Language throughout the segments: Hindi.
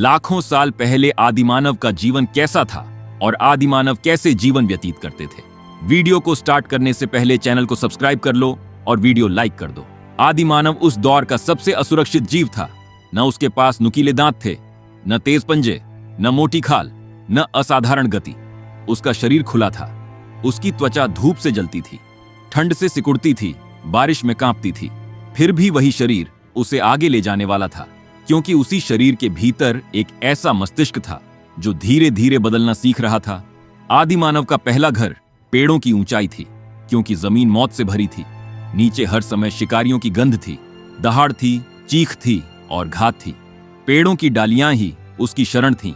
लाखों साल पहले आदिमानव का जीवन कैसा था और आदिमानव कैसे जीवन व्यतीत करते थे। वीडियो को स्टार्ट करने से पहले चैनल को सब्सक्राइब कर लो और वीडियो लाइक कर दो। आदिमानव उस दौर का सबसे असुरक्षित जीव था। न उसके पास नुकीले दांत थे, न तेज पंजे, न मोटी खाल, न असाधारण गति। उसका शरीर खुला था। उसकी त्वचा धूप से जलती थी, ठंड से सिकुड़ती थी, बारिश में कांपती थी। फिर भी वही शरीर उसे आगे ले जाने वाला था, क्योंकि उसी शरीर के भीतर एक ऐसा मस्तिष्क था जो धीरे धीरे बदलना सीख रहा था। आदिमानव का पहला घर पेड़ों की ऊंचाई थी, क्योंकि जमीन मौत से भरी थी। नीचे हर समय शिकारियों की गंध थी, दहाड़ थी, चीख थी और घात थी। पेड़ों की डालियां ही उसकी शरण थीं।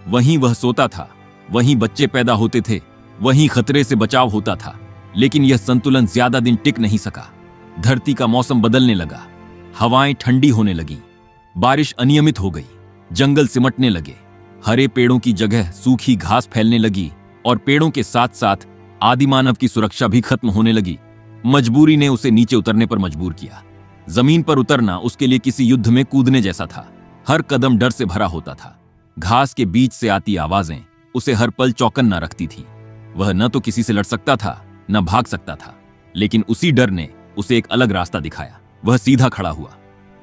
वहीं वह सोता था, वहीं बच्चे पैदा होते थे, वहीं खतरे से बचाव होता था। लेकिन यह संतुलन ज्यादा दिन टिक नहीं सका। धरती का मौसम बदलने लगा, हवाएं ठंडी होने लगीं, बारिश अनियमित हो गई, जंगल सिमटने लगे, हरे पेड़ों की जगह सूखी घास फैलने लगी और पेड़ों के साथ साथ आदिमानव की सुरक्षा भी खत्म होने लगी। मजबूरी ने उसे नीचे उतरने पर मजबूर किया। जमीन पर उतरना उसके लिए किसी युद्ध में कूदने जैसा था। हर कदम डर से भरा होता था। घास के बीच से आती आवाजें उसे हर पल चौकन्ना रखती थीं। वह न तो किसी से लड़ सकता था, न भाग सकता था, लेकिन उसी डर ने उसे एक अलग रास्ता दिखाया। वह सीधा खड़ा हुआ।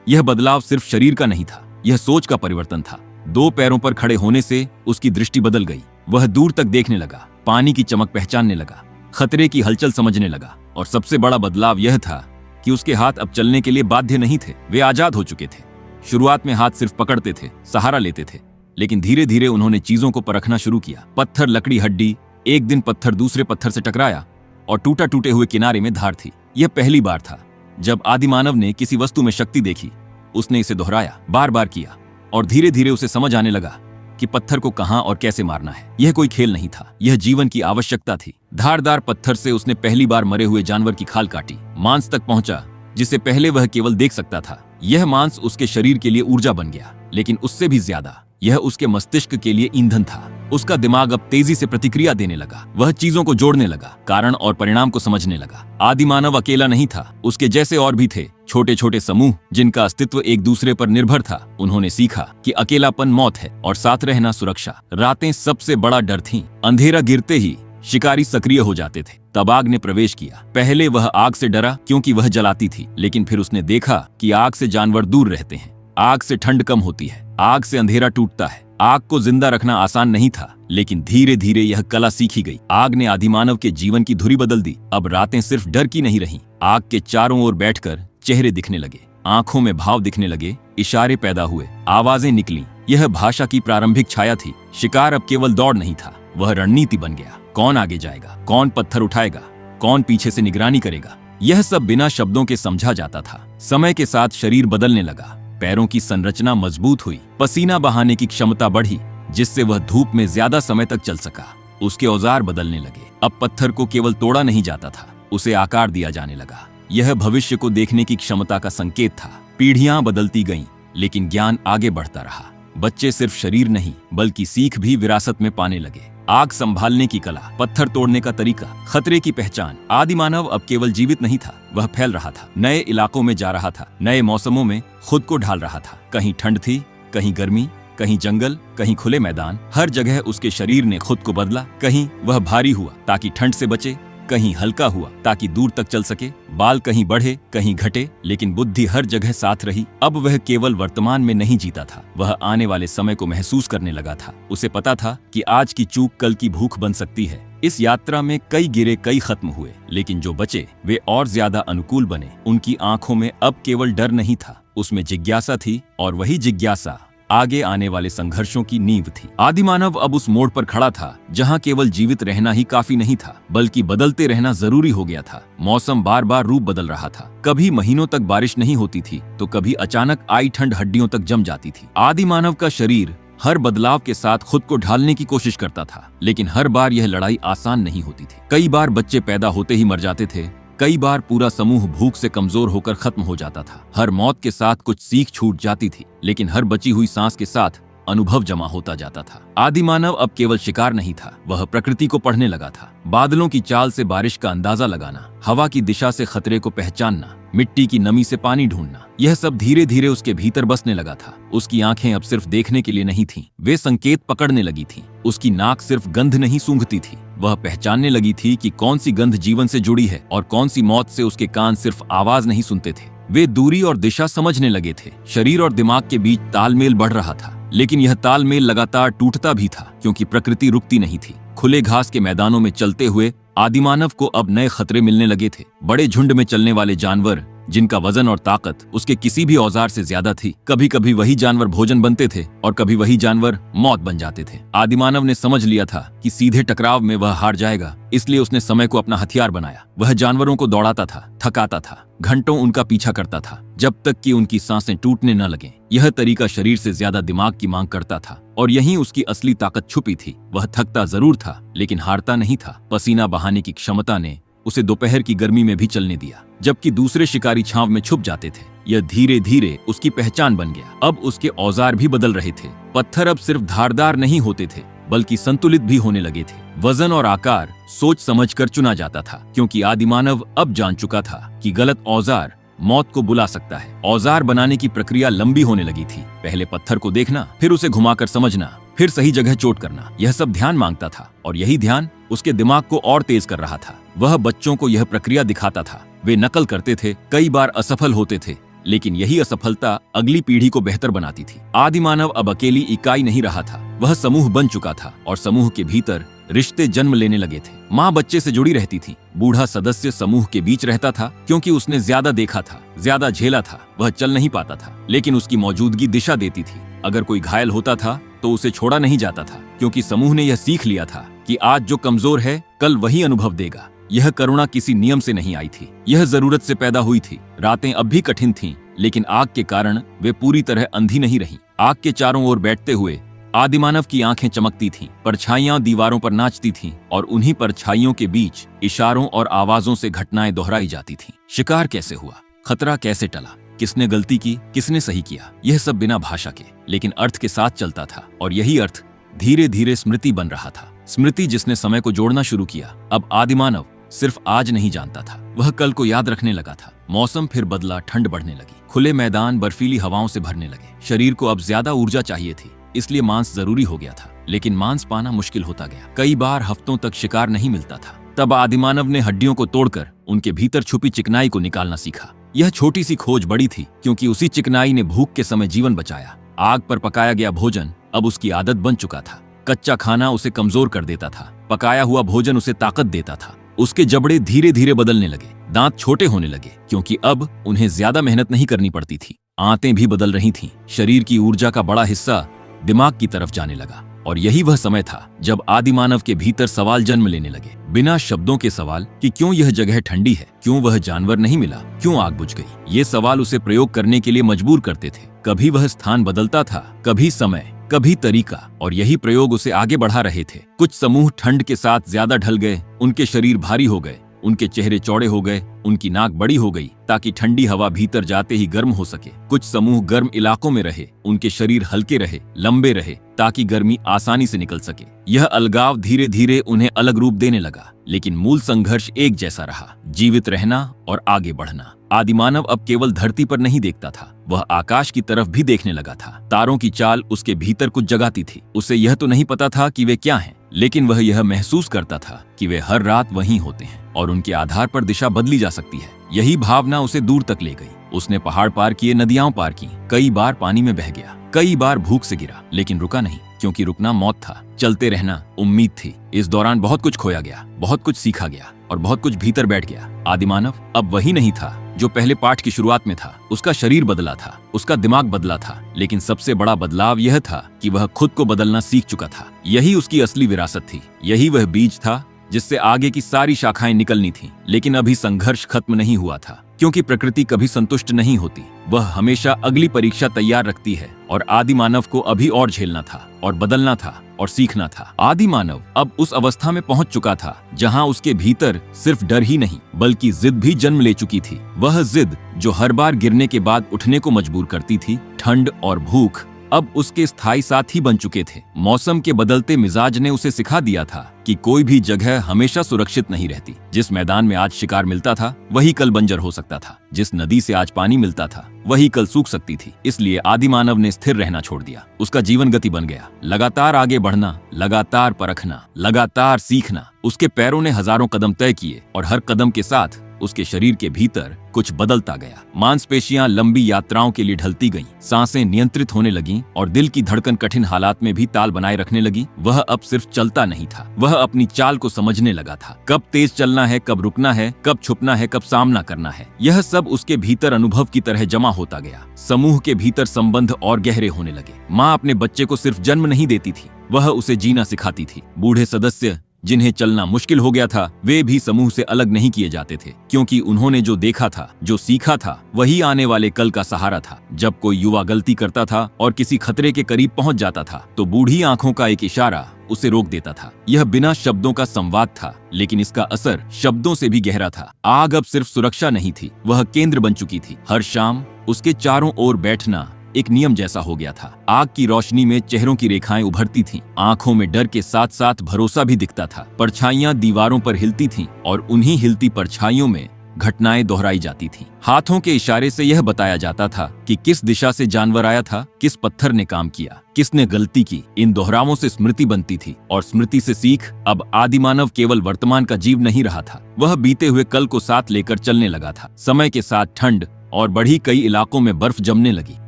यह बदलाव सिर्फ शरीर का नहीं था, यह सोच का परिवर्तन था। 2 पैरों पर खड़े होने से उसकी दृष्टि बदल गई। वह दूर तक देखने लगा, पानी की चमक पहचानने लगा, खतरे की हलचल समझने लगा। और सबसे बड़ा बदलाव यह था कि उसके हाथ अब चलने के लिए बाध्य नहीं थे, वे आजाद हो चुके थे। शुरुआत में हाथ सिर्फ पकड़ते थे, सहारा लेते थे, लेकिन धीरे धीरे उन्होंने चीजों को परखना शुरू किया। पत्थर, लकड़ी, हड्डी। एक दिन पत्थर दूसरे पत्थर से टकराया और टूटा टूटे हुए किनारे में धार थी। यह पहली बार था जब आदिमानव ने किसी वस्तु में शक्ति देखी। उसने इसे दोहराया, बार बार किया, और धीरे धीरे उसे समझ आने लगा कि पत्थर को कहां और कैसे मारना है। यह कोई खेल नहीं था, यह जीवन की आवश्यकता थी। धारदार पत्थर से उसने पहली बार मरे हुए जानवर की खाल काटी, मांस तक पहुंचा जिसे पहले वह केवल देख सकता था। यह मांस उसके शरीर के लिए ऊर्जा बन गया, लेकिन उससे भी ज्यादा यह उसके मस्तिष्क के लिए ईंधन था। उसका दिमाग अब तेजी से प्रतिक्रिया देने लगा। वह चीजों को जोड़ने लगा, कारण और परिणाम को समझने लगा। आदिमानव अकेला नहीं था, उसके जैसे और भी थे, छोटे छोटे समूह जिनका अस्तित्व एक दूसरे पर निर्भर था। उन्होंने सीखा कि अकेलापन मौत है और साथ रहना सुरक्षा। रातें सबसे बड़ा डर थीं। अंधेरा गिरते ही शिकारी सक्रिय हो जाते थे। तब आग ने प्रवेश किया। पहले वह आग से डरा क्योंकि वह जलाती थी, लेकिन फिर उसने देखा कि आग से जानवर दूर रहते हैं। आग से ठंड कम होती है, आग से अंधेरा टूटता है। आग को जिंदा रखना आसान नहीं था, लेकिन धीरे धीरे यह कला सीखी गई। आग ने आदिमानव के जीवन की धुरी बदल दी। अब रातें सिर्फ डर की नहीं रहीं। आग के चारों ओर बैठकर चेहरे दिखने लगे, आंखों में भाव दिखने लगे, इशारे पैदा हुए, आवाजें निकली। यह भाषा की प्रारंभिक छाया थी। शिकार अब केवल दौड़ नहीं था, वह रणनीति बन गया। कौन आगे जाएगा, कौन पत्थर उठाएगा, कौन पीछे से निगरानी करेगा, यह सब बिना शब्दों के समझा जाता था। समय के साथ शरीर बदलने लगा। पैरों की संरचना मजबूत हुई, पसीना बहाने की क्षमता बढ़ी, जिससे वह धूप में ज्यादा समय तक चल सका। उसके औजार बदलने लगे। अब पत्थर को केवल तोड़ा नहीं जाता था, उसे आकार दिया जाने लगा। यह भविष्य को देखने की क्षमता का संकेत था। पीढ़ियां बदलती गईं, लेकिन ज्ञान आगे बढ़ता रहा। बच्चे सिर्फ शरीर नहीं, बल्कि सीख भी विरासत में पाने लगे। आग संभालने की कला, पत्थर तोड़ने का तरीका, खतरे की पहचान। आदिमानव अब केवल जीवित नहीं था, वह फैल रहा था, नए इलाकों में जा रहा था, नए मौसमों में खुद को ढाल रहा था। कहीं ठंड थी, कहीं गर्मी, कहीं जंगल, कहीं खुले मैदान। हर जगह उसके शरीर ने खुद को बदला। कहीं वह भारी हुआ ताकि ठंड से बचे, कहीं हल्का हुआ ताकि दूर तक चल सके। बाल कहीं बढ़े, कहीं घटे, लेकिन बुद्धि हर जगह साथ रही। अब वह केवल वर्तमान में नहीं जीता था, वह आने वाले समय को महसूस करने लगा था। उसे पता था कि आज की चूक कल की भूख बन सकती है। इस यात्रा में कई गिरे, कई खत्म हुए, लेकिन जो बचे वे और ज्यादा अनुकूल बने। उनकी आंखों में अब केवल डर नहीं था, उसमें जिज्ञासा थी, और वही जिज्ञासा आगे आने वाले संघर्षों की नींव थी। आदिमानव अब उस मोड़ पर खड़ा था जहां केवल जीवित रहना ही काफी नहीं था, बल्कि बदलते रहना जरूरी हो गया था। मौसम बार बार रूप बदल रहा था। कभी महीनों तक बारिश नहीं होती थी, तो कभी अचानक आई ठंड हड्डियों तक जम जाती थी। आदिमानव का शरीर हर बदलाव के साथ खुद को ढालने की कोशिश करता था, लेकिन हर बार यह लड़ाई आसान नहीं होती थी। कई बार बच्चे पैदा होते ही मर जाते थे, कई बार पूरा समूह भूख से कमजोर होकर खत्म हो जाता था। हर मौत के साथ कुछ सीख छूट जाती थी, लेकिन हर बची हुई सांस के साथ अनुभव जमा होता जाता था। आदिमानव अब केवल शिकार नहीं था, वह प्रकृति को पढ़ने लगा था। बादलों की चाल से बारिश का अंदाजा लगाना, हवा की दिशा से खतरे को पहचानना, मिट्टी की नमी से पानी ढूंढना, यह सब धीरे धीरे उसके भीतर बसने लगा था। उसकी आंखें अब सिर्फ देखने के लिए नहीं थीं, वे संकेत पकड़ने लगी थीं। उसकी नाक सिर्फ गंध नहीं सूंघती थी, वह पहचानने लगी थी कि कौन सी गंध जीवन से जुड़ी है और कौन सी मौत से। उसके कान सिर्फ आवाज नहीं सुनते थे, वे दूरी और दिशा समझने लगे थे। शरीर और दिमाग के बीच तालमेल बढ़ रहा था, लेकिन यह तालमेल लगातार टूटता भी था, क्योंकि प्रकृति रुकती नहीं थी। खुले घास के मैदानों में चलते हुए आदिमानव को अब नए खतरे मिलने लगे थे। बड़े झुंड में चलने वाले जानवर जिनका वजन और ताकत उसके किसी भी औजार से ज्यादा थी। कभी कभी वही जानवर भोजन बनते थे और कभी वही जानवर मौत बन जाते थे। आदिमानव ने समझ लिया था कि सीधे टकराव में वह हार जाएगा, इसलिए उसने समय को अपना हथियार बनाया। वह जानवरों को दौड़ाता था, थकाता था, घंटों उनका पीछा करता था, जब तक कि उनकी सांसें टूटने न लगें। यह तरीका शरीर से ज्यादा दिमाग की मांग करता था और यहीं उसकी असली ताकत छुपी थी। वह थकता जरूर था, लेकिन हारता नहीं था। पसीना बहाने की क्षमता ने उसे दोपहर की गर्मी में भी चलने दिया, जबकि दूसरे शिकारी छांव में छुप जाते थे। यह धीरे धीरे उसकी पहचान बन गया। अब उसके औजार भी बदल रहे थे। पत्थर अब सिर्फ धारदार नहीं होते थे, बल्कि संतुलित भी होने लगे थे। वजन और आकार सोच समझकर चुना जाता था, क्योंकि आदिमानव अब जान चुका था कि गलत औजार मौत को बुला सकता है। औजार बनाने की प्रक्रिया लंबी होने लगी थी। पहले पत्थर को देखना, फिर उसे घुमाकर समझना, फिर सही जगह चोट करना, यह सब ध्यान मांगता था और यही ध्यान उसके दिमाग को और तेज कर रहा था। वह बच्चों को यह प्रक्रिया दिखाता था, वे नकल करते थे, कई बार असफल होते थे, लेकिन यही असफलता अगली पीढ़ी को बेहतर बनाती थी। आदिमानव अब अकेली इकाई नहीं रहा था, वह समूह बन चुका था और समूह के भीतर रिश्ते जन्म लेने लगे थे। माँ बच्चे से जुड़ी रहती थी, बूढ़ा सदस्य समूह के बीच रहता था, क्योंकि उसने ज्यादा देखा था, ज्यादा झेला था। वह चल नहीं पाता था, लेकिन उसकी मौजूदगी दिशा देती थी। अगर कोई घायल होता था तो उसे छोड़ा नहीं जाता था, क्योंकि समूह ने यह सीख लिया था कि आज जो कमजोर है कल वही अनुभव देगा। यह करुणा किसी नियम से नहीं आई थी, यह जरूरत से पैदा हुई थी। रातें अब भी कठिन थीं, लेकिन आग के कारण वे पूरी तरह अंधी नहीं रहीं। आग के चारों ओर बैठते हुए आदिमानव की आंखें चमकती थीं, परछाइयां दीवारों पर नाचती थीं और उन्हीं परछाइयों के बीच इशारों और आवाजों से घटनाएं दोहराई जाती थीं। शिकार कैसे हुआ, खतरा कैसे टला, किसने गलती की, किसने सही किया, यह सब बिना भाषा के लेकिन अर्थ के साथ चलता था। और यही अर्थ धीरे धीरे स्मृति बन रहा था। स्मृति जिसने समय को जोड़ना शुरू किया। अब आदिमानव सिर्फ आज नहीं जानता था, वह कल को याद रखने लगा था। मौसम फिर बदला, ठंड बढ़ने लगी, खुले मैदान बर्फीली हवाओं से भरने लगे। शरीर को अब ज्यादा ऊर्जा चाहिए थी, इसलिए मांस जरूरी हो गया था, लेकिन मांस पाना मुश्किल होता गया। कई बार हफ्तों तक शिकार नहीं मिलता था। तब आदिमानव ने हड्डियों को तोड़कर उनके भीतर छुपी चिकनाई को निकालना सीखा। यह छोटी सी खोज बड़ी थी, क्योंकि उसी चिकनाई ने भूख के समय जीवन बचाया। आग पर पकाया गया भोजन अब उसकी आदत बन चुका था। कच्चा खाना उसे कमजोर कर देता था, पकाया हुआ भोजन उसे ताकत देता था। उसके जबड़े धीरे धीरे बदलने लगे, दांत छोटे होने लगे, क्योंकि अब उन्हें ज्यादा मेहनत नहीं करनी पड़ती थी। आंतें भी बदल रही थीं। शरीर की ऊर्जा का बड़ा हिस्सा दिमाग की तरफ जाने लगा। और यही वह समय था जब आदिमानव के भीतर सवाल जन्म लेने लगे, बिना शब्दों के सवाल कि क्यों यह जगह ठंडी है, क्यों वह जानवर नहीं मिला, क्यों आग बुझ गई। ये सवाल उसे प्रयोग करने के लिए मजबूर करते थे। कभी वह स्थान बदलता था, कभी समय, कभी तरीका, और यही प्रयोग उसे आगे बढ़ा रहे थे। कुछ समूह ठंड के साथ ज्यादा ढल गए, उनके शरीर भारी हो गए, उनके चेहरे चौड़े हो गए, उनकी नाक बड़ी हो गई ताकि ठंडी हवा भीतर जाते ही गर्म हो सके। कुछ समूह गर्म इलाकों में रहे, उनके शरीर हल्के रहे, लंबे रहे, ताकि गर्मी आसानी से निकल सके। यह अलगाव धीरे धीरे उन्हें अलग रूप देने लगा, लेकिन मूल संघर्ष एक जैसा रहा, जीवित रहना और आगे बढ़ना। आदिमानव अब केवल धरती पर नहीं देखता था, वह आकाश की तरफ भी देखने लगा था। तारों की चाल उसके भीतर कुछ जगाती थी। उसे यह तो नहीं पता था कि वे क्या हैं, लेकिन वह यह महसूस करता था कि वे हर रात वहीं होते हैं और उनके आधार पर दिशा बदली जा सकती है। यही भावना उसे दूर तक ले गई। उसने पहाड़ पार किए, नदियां पार की, कई बार पानी में बह गया, कई बार भूख से गिरा, लेकिन रुका नहीं, क्योंकि रुकना मौत था। चलते रहना उम्मीद थी। इस दौरान बहुत कुछ खोया गया, बहुत कुछ सीखा गया और बहुत कुछ भीतर बैठ गया। आदिमानव अब वही नहीं था जो पहले पाठ की शुरुआत में था। उसका शरीर बदला था, उसका दिमाग बदला था, लेकिन सबसे बड़ा बदलाव यह था कि वह खुद को बदलना सीख चुका था। यही उसकी असली विरासत थी, यही वह बीज था जिससे आगे की सारी शाखाएं निकलनी थीं। लेकिन अभी संघर्ष खत्म नहीं हुआ था, क्योंकि प्रकृति कभी संतुष्ट नहीं होती। वह हमेशा अगली परीक्षा तैयार रखती है और आदिमानव को अभी और झेलना था और बदलना था और सीखना था। आदिमानव अब उस अवस्था में पहुंच चुका था जहां उसके भीतर सिर्फ डर ही नहीं बल्कि जिद भी जन्म ले चुकी थी। वह जिद जो हर बार गिरने के बाद उठने को मजबूर करती थी। ठंड और भूख अब उसके स्थायी साथी बन चुके थे। मौसम के बदलते मिजाज ने उसे सिखा दिया था कि कोई भी जगह हमेशा सुरक्षित नहीं रहती। जिस मैदान में आज शिकार मिलता था वही कल बंजर हो सकता था। जिस नदी से आज पानी मिलता था वही कल सूख सकती थी। इसलिए आदिमानव ने स्थिर रहना छोड़ दिया। उसका जीवन गति बन गया। लगातार आगे बढ़ना, लगातार परखना, लगातार सीखना। उसके पैरों ने हजारों कदम तय किए और हर कदम के साथ उसके शरीर के भीतर कुछ बदलता गया। मांसपेशियां लंबी यात्राओं के लिए ढलती गईं, सांसें नियंत्रित होने लगीं और दिल की धड़कन कठिन हालात में भी ताल बनाए रखने लगी। वह अब सिर्फ चलता नहीं था, वह अपनी चाल को समझने लगा था। कब तेज चलना है, कब रुकना है, कब छुपना है, कब सामना करना है, यह सब उसके भीतर अनुभव की तरह जमा होता गया। समूह के भीतर संबंध और गहरे होने लगे। माँ अपने बच्चे को सिर्फ जन्म नहीं देती थी, वह उसे जीना सिखाती थी। बूढ़े सदस्य जिन्हें चलना मुश्किल हो गया था, वे भी समूह से अलग नहीं किए जाते थे, क्योंकि उन्होंने जो देखा था, जो सीखा था, वही आने वाले कल का सहारा था। जब कोई युवा गलती करता था और किसी खतरे के करीब पहुंच जाता था, तो बूढ़ी आंखों का एक इशारा उसे रोक देता था। यह बिना शब्दों का संवाद था, लेकिन इसका असर शब्दों से भी गहरा था। आग अब सिर्फ सुरक्षा नहीं थी, वह केंद्र बन चुकी थी। हर शाम उसके चारों ओर बैठना एक नियम जैसा हो गया था। आग की रोशनी में चेहरों की रेखाएं उभरती थीं, आंखों में डर के साथ साथ भरोसा भी दिखता था। परछाइयां दीवारों पर हिलती थीं और उन्हीं हिलती परछाइयों में घटनाएं दोहराई जाती थीं। हाथों के इशारे से यह बताया जाता था कि किस दिशा से जानवर आया था, किस पत्थर ने काम किया, किसने गलती की। इन दोहरावों से स्मृति बनती थी और स्मृति से सीख। अब आदिमानव केवल वर्तमान का जीव नहीं रहा था, वह बीते हुए कल को साथ लेकर चलने लगा था। समय के साथ ठंड और बढ़ी, कई इलाकों में बर्फ जमने लगी।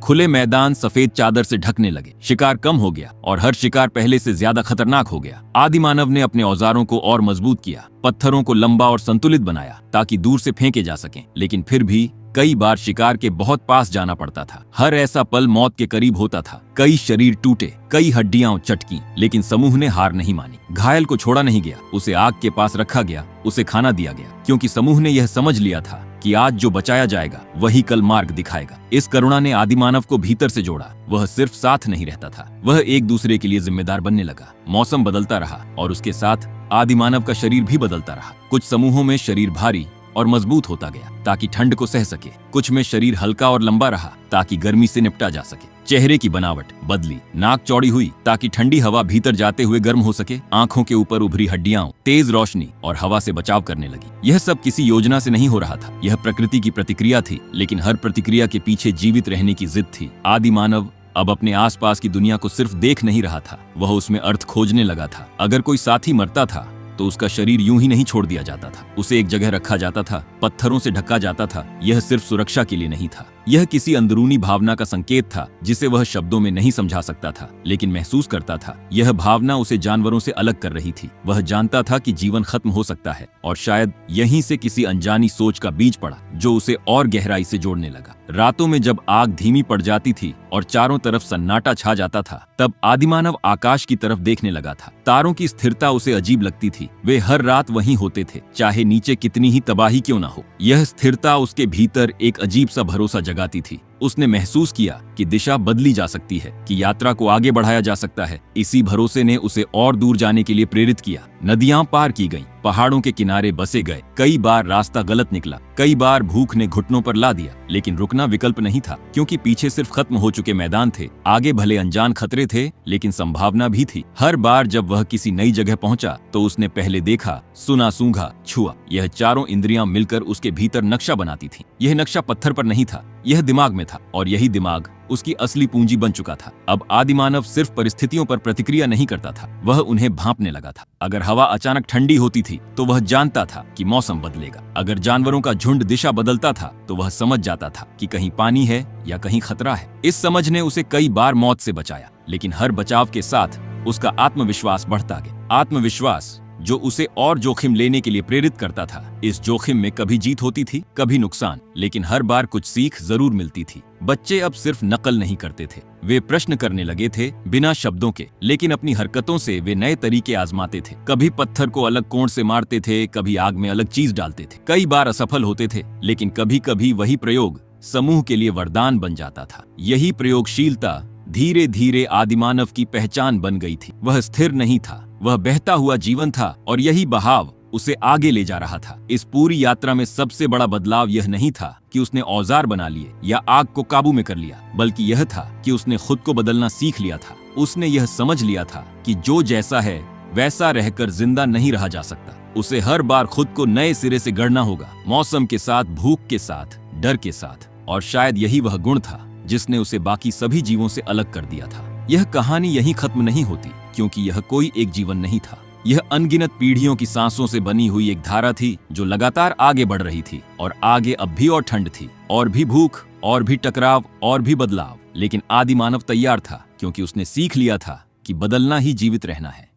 खुले मैदान सफेद चादर से ढकने लगे। शिकार कम हो गया और हर शिकार पहले से ज्यादा खतरनाक हो गया। आदिमानव ने अपने औजारों को और मजबूत किया, पत्थरों को लंबा और संतुलित बनाया ताकि दूर से फेंके जा सकें। लेकिन फिर भी कई बार शिकार के बहुत पास जाना पड़ता था। हर ऐसा पल मौत के करीब होता था। कई शरीर टूटे, कई हड्डियां चटकी, लेकिन समूह ने हार नहीं मानी। घायल को छोड़ा नहीं गया, उसे आग के पास रखा गया, उसे खाना दिया गया, क्योंकि समूह ने यह समझ लिया था कि आज जो बचाया जाएगा वही कल मार्ग दिखाएगा। इस करुणा ने आदिमानव को भीतर से जोड़ा। वह सिर्फ साथ नहीं रहता था, वह एक दूसरे के लिए जिम्मेदार बनने लगा। मौसम बदलता रहा और उसके साथ आदिमानव का शरीर भी बदलता रहा। कुछ समूहों में शरीर भारी और मजबूत होता गया ताकि ठंड को सह सके। कुछ में शरीर हल्का और लंबा रहा ताकि गर्मी से निपटा जा सके। चेहरे की बनावट बदली, नाक चौड़ी हुई ताकि ठंडी हवा भीतर जाते हुए गर्म हो सके। आंखों के ऊपर उभरी हड्डियां तेज रोशनी और हवा से बचाव करने लगी। यह सब किसी योजना से नहीं हो रहा था, यह प्रकृति की प्रतिक्रिया थी, लेकिन हर प्रतिक्रिया के पीछे जीवित रहने की जिद थी। आदिमानव अब अपने आसपास की दुनिया को सिर्फ देख नहीं रहा था, वह उसमें अर्थ खोजने लगा था। अगर कोई साथी मरता था तो उसका शरीर यूं ही नहीं छोड़ दिया जाता था, उसे एक जगह रखा जाता था, पत्थरों से ढका जाता था। यह सिर्फ सुरक्षा के लिए नहीं था, यह किसी अंदरूनी भावना का संकेत था जिसे वह शब्दों में नहीं समझा सकता था, लेकिन महसूस करता था। यह भावना उसे जानवरों से अलग कर रही थी। वह जानता था कि जीवन खत्म हो सकता है और शायद यहीं से किसी अनजानी सोच का बीज पड़ा जो उसे और गहराई से जोड़ने लगा। रातों में जब आग धीमी पड़ जाती थी और चारों तरफ सन्नाटा छा जाता था, तब आदिमानव आकाश की तरफ देखने लगा था। तारों की स्थिरता उसे अजीब लगती थी। वे हर रात वहीं होते थे, चाहे नीचे कितनी ही तबाही क्यों न हो। यह स्थिरता उसके भीतर एक अजीब सा भरोसा जगाती थी। उसने महसूस किया कि दिशा बदली जा सकती है, कि यात्रा को आगे बढ़ाया जा सकता है। इसी भरोसे ने उसे और दूर जाने के लिए प्रेरित किया। नदियां पार की गईं, पहाड़ों के किनारे बसे गए। कई बार रास्ता गलत निकला, कई बार भूख ने घुटनों पर ला दिया, लेकिन रुकना विकल्प नहीं था, क्योंकि पीछे सिर्फ खत्म हो चुके मैदान थे। आगे भले अनजान खतरे थे, लेकिन संभावना भी थी। हर बार जब वह किसी नई जगह पहुंचा तो उसने पहले देखा, सुना, सूंघा, छुआ। यह चारों इंद्रियां मिलकर उसके भीतर नक्शा बनाती थीं। यह नक्शा पत्थर पर नहीं था, यह दिमाग में था, और यही दिमाग उसकी असली पूंजी बन चुका था। अब आदिमानव सिर्फ परिस्थितियों पर प्रतिक्रिया नहीं करता था, वह उन्हें भांपने लगा था। अगर हवा अचानक ठंडी होती थी तो वह जानता था कि मौसम बदलेगा। अगर जानवरों का झुंड दिशा बदलता था तो वह समझ जाता था कि कहीं पानी है या कहीं खतरा है। इस समझ ने उसे कई बार मौत से बचाया, लेकिन हर बचाव के साथ उसका आत्मविश्वास बढ़ता गया। आत्मविश्वास जो उसे और जोखिम लेने के लिए प्रेरित करता था। इस जोखिम में कभी जीत होती थी, कभी नुकसान, लेकिन हर बार कुछ सीख जरूर मिलती थी। बच्चे अब सिर्फ नकल नहीं करते थे, वे प्रश्न करने लगे थे, बिना शब्दों के, लेकिन अपनी हरकतों से वे नए तरीके आजमाते थे। कभी पत्थर को अलग कोण से मारते थे, कभी आग में अलग चीज डालते थे। कई बार असफल होते थे, लेकिन कभी कभी वही प्रयोग समूह के लिए वरदान बन जाता था। यही प्रयोगशीलता धीरे धीरे आदिमानव की पहचान बन गई थी। वह स्थिर नहीं था, वह बहता हुआ जीवन था, और यही बहाव उसे आगे ले जा रहा था। इस पूरी यात्रा में सबसे बड़ा बदलाव यह नहीं था कि उसने औजार बना लिए या आग को काबू में कर लिया, बल्कि यह था कि उसने खुद को बदलना सीख लिया था। उसने यह समझ लिया था कि जो जैसा है वैसा रहकर जिंदा नहीं रहा जा सकता। उसे हर बार खुद को नए सिरे से गढ़ना होगा, मौसम के साथ, भूख के साथ, डर के साथ। और शायद यही वह गुण था जिसने उसे बाकी सभी जीवों से अलग कर दिया था। यह कहानी यहीं खत्म नहीं होती, क्योंकि यह कोई एक जीवन नहीं था। यह अनगिनत पीढ़ियों की सांसों से बनी हुई एक धारा थी जो लगातार आगे बढ़ रही थी। और आगे अब भी और ठंड थी, और भी भूख, और भी टकराव, और भी बदलाव। लेकिन आदि मानव तैयार था, क्योंकि उसने सीख लिया था कि बदलना ही जीवित रहना है।